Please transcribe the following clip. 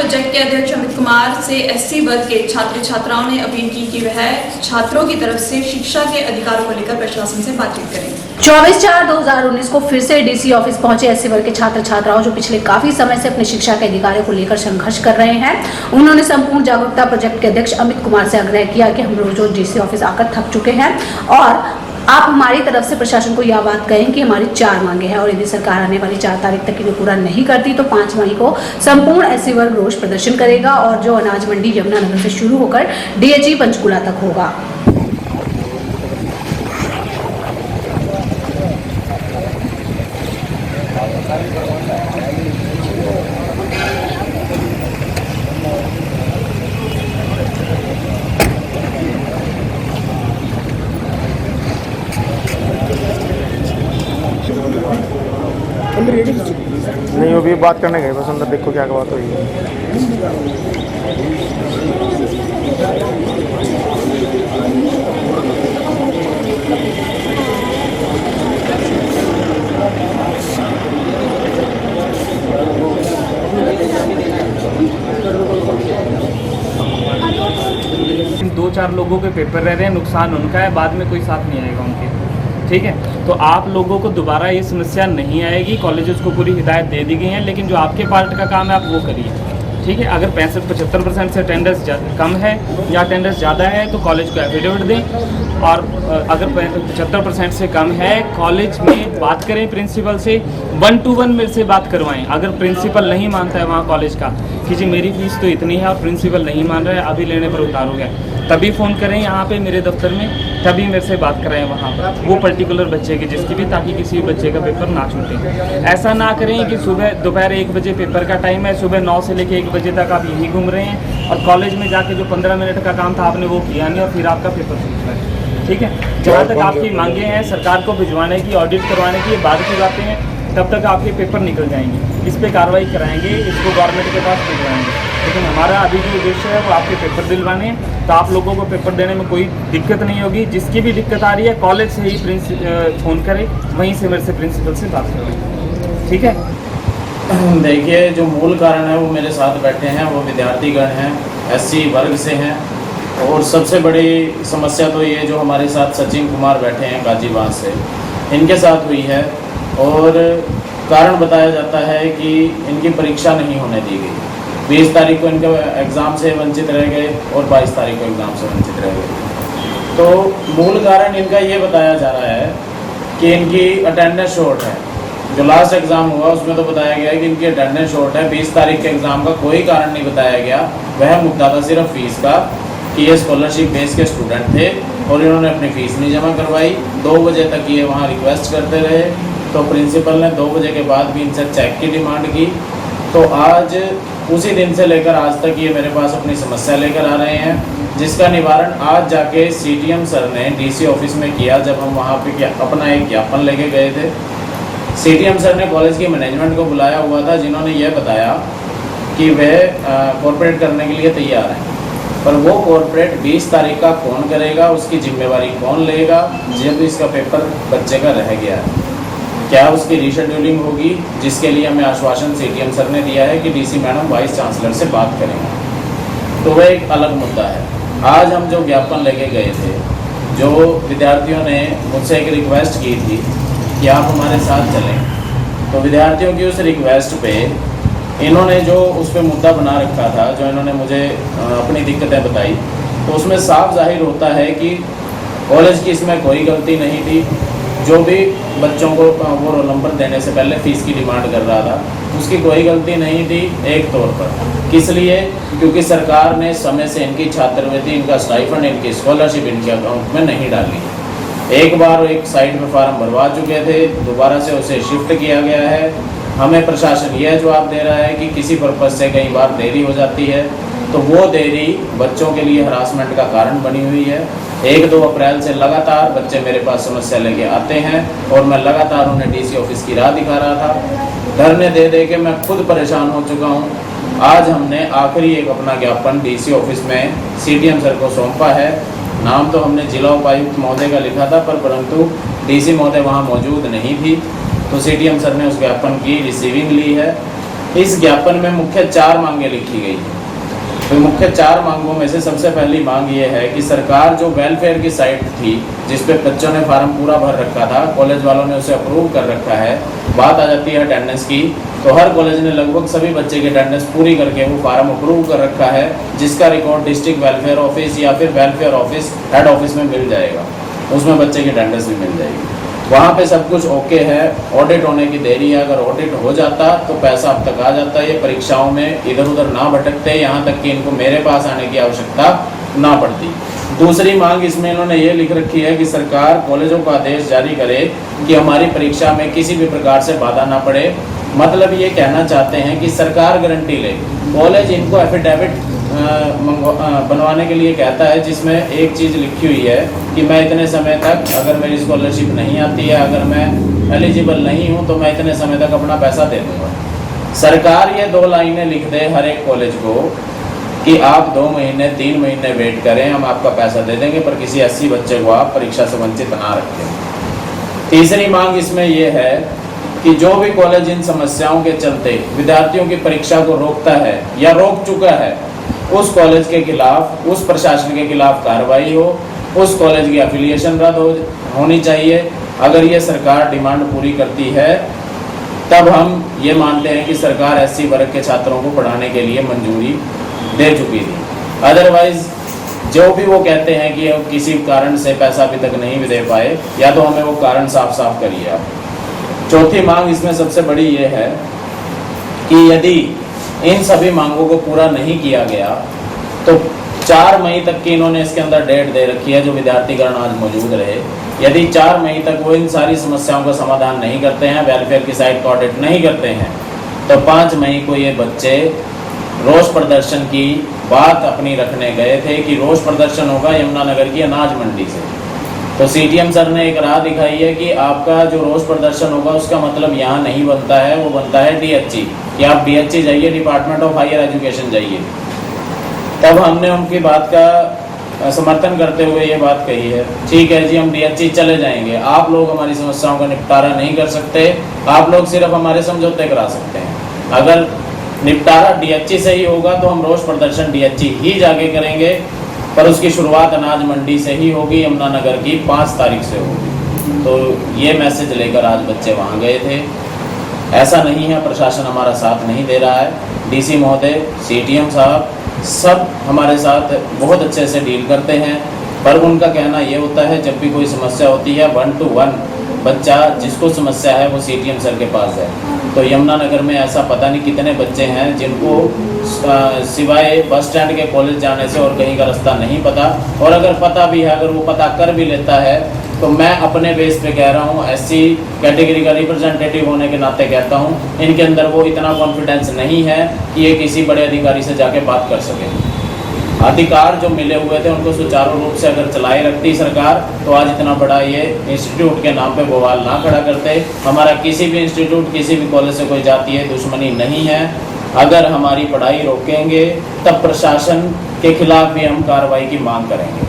Project के अध्यक्ष अमित कुमार से एससी वर्ग के छात्र छात्राओं ने अपील की कि वह छात्रों की तरफ से शिक्षा के अधिकारों को लेकर प्रशासन से बातचीत करें। 24/4/2019 को फिर से डीसी ऑफिस पहुंचे एससी वर्ग के छात्र छात्राओं जो पिछले काफी समय से अपनी शिक्षा के अधिकारों को लेकर संघर्ष कर रहे हैं। उन्होंने संपूर्ण जागरूकता प्रोजेक्ट के अध्यक्ष अमित कुमार से आग्रह किया कि हम रोज डीसी ऑफिस आकर थक चुके हैं और आप हमारी तरफ से प्रशासन को यह बात कहें कि हमारी 4 मांगे हैं और यदि सरकार आने वाली 4 तारीख तक इन्हें पूरा नहीं करती तो 5 मई को संपूर्ण एससी वर्ग रोष प्रदर्शन करेगा और जो अनाज मंडी यमुनानगर से शुरू होकर डीएचई पंचकुला तक होगा। नहीं वो भी बात करने गए बस अंदर, देखो क्या बात हुई है। इन 2-4 लोगों के पेपर रह रहे हैं, नुकसान उनका है, बाद में कोई साथ नहीं आएगा उनके। ठीक है, तो आप लोगों को दोबारा ये समस्या नहीं आएगी। कॉलेजेस को पूरी हिदायत दे दी गई है, लेकिन जो आपके पार्ट का काम है आप वो करिए। ठीक है, अगर 65-75% से अटेंडेंस कम है या अटेंडेंस ज़्यादा है तो कॉलेज को एफिडेविट दें, और अगर 75% से कम है कॉलेज में बात करें प्रिंसिपल से, 1 to 1 मेरे से बात करवाएं। अगर प्रिंसिपल नहीं मानता है वहाँ कॉलेज का कि जी मेरी फीस तो इतनी है और प्रिंसिपल नहीं मान रहा है, अभी लेने पर उतारोगे, तभी फ़ोन करें यहाँ पे मेरे दफ्तर में, तभी मेरे से बात कराएं वहाँ पर वो पर्टिकुलर बच्चे की जिसकी भी, ताकि किसी भी बच्चे का पेपर ना छूटे। ऐसा ना करें कि सुबह दोपहर 1 बजे पेपर का टाइम है, सुबह 9 से लेकर 1 बजे तक आप यहीं घूम रहे हैं और कॉलेज में जाके जो 15 मिनट का काम था आपने वो किया नहीं और फिर आपका पेपर छूट रहा है। ठीक है, जहाँ तक आपकी मांगे हैं सरकार को भिजवाने की, ऑडिट करवाने की, बाद की बातें हैं, तब तक आपके पेपर निकल जाएंगे। इस पर कार्रवाई कराएंगे, इसको गवर्नमेंट के पास भिजवाएंगे, लेकिन हमारा अभी जो उद्देश्य है वो आपके पेपर दिलवाने हैं, तो आप लोगों को पेपर देने में कोई दिक्कत नहीं होगी। जिसकी भी दिक्कत आ रही है कॉलेज से ही फ़ोन करें, वहीं से मेरे से प्रिंसिपल से बात करें। ठीक है, देखिए जो मूल कारण है वो मेरे साथ बैठे हैं, वो विद्यार्थीगण हैं, एससी वर्ग से हैं, और सबसे बड़ी समस्या तो ये जो हमारे साथ सचिन कुमार बैठे हैं गाजीबाग से, इनके साथ हुई है। और कारण बताया जाता है कि इनकी परीक्षा नहीं होने दी गई। 20 तारीख को इनके एग्ज़ाम से वंचित रह गए और 22 तारीख को एग्ज़ाम से वंचित रह गए। तो मूल कारण इनका ये बताया जा रहा है कि इनकी अटेंडेंस शॉर्ट है। जो लास्ट एग्ज़ाम हुआ उसमें तो बताया गया है कि इनकी अटेंडेंस शॉर्ट है। 20 तारीख के एग्ज़ाम का कोई कारण नहीं बताया गया। वह मुद्दा था सिर्फ फीस का कि ये स्कॉलरशिप बेस के स्टूडेंट थे और इन्होंने अपनी फ़ीस नहीं जमा करवाई। 2 बजे तक ये वहाँ रिक्वेस्ट करते रहे, तो प्रिंसिपल ने 2 बजे के बाद भी इनसे चेक की डिमांड की। तो आज उसी दिन से लेकर आज तक ये मेरे पास अपनी समस्या लेकर आ रहे हैं, जिसका निवारण आज जाके सीटीएम सर ने डीसी ऑफिस में किया। जब हम वहाँ पे अपना एक ज्ञापन लेके गए थे, सीटीएम सर ने कॉलेज की मैनेजमेंट को बुलाया हुआ था, जिन्होंने ये बताया कि वह कॉर्पोरेट करने के लिए तैयार हैं, पर वो कॉर्पोरेट 20 तारीख का कौन करेगा, उसकी जिम्मेवारी कौन लेगा जब इसका पेपर बच्चे का रह गया है। क्या उसकी रीशेड्यूलिंग होगी, जिसके लिए हमें आश्वासन सीटीएम सर ने दिया है कि डीसी मैडम वाइस चांसलर से बात करेंगे। तो वह एक अलग मुद्दा है। आज हम जो ज्ञापन लेके गए थे, जो विद्यार्थियों ने मुझसे एक रिक्वेस्ट की थी कि आप हमारे साथ चलें, तो विद्यार्थियों की उस रिक्वेस्ट पे इन्होंने जो उस पर मुद्दा बना रखा था, जो इन्होंने मुझे अपनी दिक्कतें बताई, तो उसमें साफ जाहिर होता है कि कॉलेज की इसमें कोई गलती नहीं थी। जो भी बच्चों को वो रोल नंबर देने से पहले फ़ीस की डिमांड कर रहा था, उसकी कोई गलती नहीं थी एक तौर पर। किस लिए? क्योंकि सरकार ने समय से इनकी छात्रवृत्ति, इनका स्टाइफंड, इनकी स्कॉलरशिप इनके अकाउंट में नहीं डाली। एक बार एक साइड में फार्म भरवा चुके थे, दोबारा से उसे शिफ्ट किया गया है। हमें प्रशासन यह जवाब दे रहा है कि किसी पर्पज़ से कई बार देरी हो जाती है, तो वो देरी बच्चों के लिए हरासमेंट का कारण बनी हुई है। 1-2 अप्रैल से लगातार बच्चे मेरे पास समस्या लेके आते हैं और मैं लगातार उन्हें डीसी ऑफिस की राह दिखा रहा था। धरने दे दे के मैं खुद परेशान हो चुका हूँ। आज हमने आखिरी एक अपना ज्ञापन डीसी ऑफिस में सीटीएम सर को सौंपा है। नाम तो हमने जिला उपायुक्त महोदय का लिखा था, परंतु डीसी महोदय वहाँ मौजूद नहीं थी, तो सीटीएम सर ने उस ज्ञापन की रिसीविंग ली है इस ज्ञापन में मुख्य 4 मांगे लिखी गई हैं। तो मुख्य 4 मांगों में से सबसे पहली मांग ये है कि सरकार जो वेलफेयर की साइट थी जिस पे बच्चों ने फार्म पूरा भर रखा था, कॉलेज वालों ने उसे अप्रूव कर रखा है, बात आ जाती है अटेंडेंस की, तो हर कॉलेज ने लगभग सभी बच्चे की अटेंडेंस पूरी करके वो फार्म अप्रूव कर रखा है, जिसका रिकॉर्ड डिस्ट्रिक्ट वेलफेयर ऑफिस या फिर वेलफेयर ऑफिस हेड ऑफिस में मिल जाएगा, उसमें बच्चे की अटेंडेंस भी मिल जाएगी। वहाँ पे सब कुछ ओके है, ऑडिट होने की देरी है, अगर ऑडिट हो जाता तो पैसा अब तक आ जाता, ये परीक्षाओं में इधर उधर ना भटकते, यहाँ तक कि इनको मेरे पास आने की आवश्यकता ना पड़ती। दूसरी मांग इसमें इन्होंने ये लिख रखी है कि सरकार कॉलेजों का आदेश जारी करे कि हमारी परीक्षा में किसी भी प्रकार से बाधा ना पड़े। मतलब ये कहना चाहते हैं कि सरकार गारंटी ले, कॉलेज इनको एफिडेविट बनवाने के लिए कहता है जिसमें एक चीज़ लिखी हुई है कि मैं इतने समय तक, अगर मेरी स्कॉलरशिप नहीं आती है, अगर मैं एलिजिबल नहीं हूँ तो मैं इतने समय तक अपना पैसा दे दूँगा। सरकार ये 2 लाइनें लिख दे हर एक कॉलेज को कि आप 2 महीने 3 महीने वेट करें, हम आपका पैसा दे देंगे, पर किसी 80 बच्चे को आप परीक्षा से वंचित ना रखें। तीसरी मांग इसमें यह है कि जो भी कॉलेज इन समस्याओं के चलते विद्यार्थियों की परीक्षा को रोकता है या रोक चुका है, उस कॉलेज के खिलाफ, उस प्रशासन के खिलाफ कार्रवाई हो, उस कॉलेज की एफिलिएशन रद्द होनी चाहिए। अगर ये सरकार डिमांड पूरी करती है तब हम ये मानते हैं कि सरकार एससी वर्ग के छात्रों को पढ़ाने के लिए मंजूरी दे चुकी थी। अदरवाइज जो भी वो कहते हैं कि किसी कारण से पैसा अभी तक नहीं भी दे पाए, या तो हमें वो कारण साफ साफ करिए आप। चौथी मांग इसमें सबसे बड़ी ये है कि यदि इन सभी मांगों को पूरा नहीं किया गया तो 4 मई तक की इन्होंने इसके अंदर डेट दे रखी है, जो विद्यार्थीगण आज मौजूद रहे। यदि 4 मई तक वो इन सारी समस्याओं का समाधान नहीं करते हैं, वेलफेयर की साइट का ऑडिट नहीं करते हैं, तो 5 मई को ये बच्चे रोष प्रदर्शन की बात अपनी रखने गए थे कि रोष प्रदर्शन होगा यमुनानगर की अनाज मंडी से। तो सीटीएम सर ने एक राह दिखाई है कि आपका जो रोष प्रदर्शन होगा उसका मतलब यहाँ नहीं बनता है, वो बनता है डीएचई, कि आप डीएचई जाइए, डिपार्टमेंट ऑफ हायर एजुकेशन जाइए। तब हमने उनकी बात का समर्थन करते हुए ये बात कही है, ठीक है जी, हम डीएचई चले जाएंगे, आप लोग हमारी समस्याओं का निपटारा नहीं कर सकते, आप लोग सिर्फ हमारे समझौते करा सकते हैं। अगर निपटारा डीएचई से ही होगा तो हम रोष प्रदर्शन डीएचई ही जाके करेंगे, पर उसकी शुरुआत अनाज मंडी से ही होगी, यमुनानगर की 5 तारीख से होगी। तो ये मैसेज लेकर आज बच्चे वहाँ गए थे। ऐसा नहीं है प्रशासन हमारा साथ नहीं दे रहा है, डीसी महोदय, सीटीएम साहब सब हमारे साथ बहुत अच्छे से डील करते हैं, पर उनका कहना ये होता है जब भी कोई समस्या होती है 1 to 1 बच्चा जिसको समस्या है वो सीटीएम सर के पास है। तो यमुनानगर में ऐसा पता नहीं कितने बच्चे हैं जिनको सिवाय बस स्टैंड के कॉलेज जाने से और कहीं का रास्ता नहीं पता, और अगर पता भी है, अगर वो पता कर भी लेता है, तो मैं अपने बेस पे कह रहा हूँ, एससी कैटेगरी का रिप्रेजेंटेटिव होने के नाते कहता हूँ, इनके अंदर वो इतना कॉन्फिडेंस नहीं है कि ये किसी बड़े अधिकारी से जाके बात कर सके। अधिकार जो मिले हुए थे उनको सुचारू रूप से अगर चलाए रखती सरकार तो आज इतना बड़ा ये इंस्टीट्यूट के नाम पे बवाल ना खड़ा करते। हमारा किसी भी इंस्टीट्यूट, किसी भी कॉलेज से कोई जातीय दुश्मनी नहीं है। अगर हमारी पढ़ाई रोकेंगे तब प्रशासन के खिलाफ भी हम कार्रवाई की मांग करेंगे।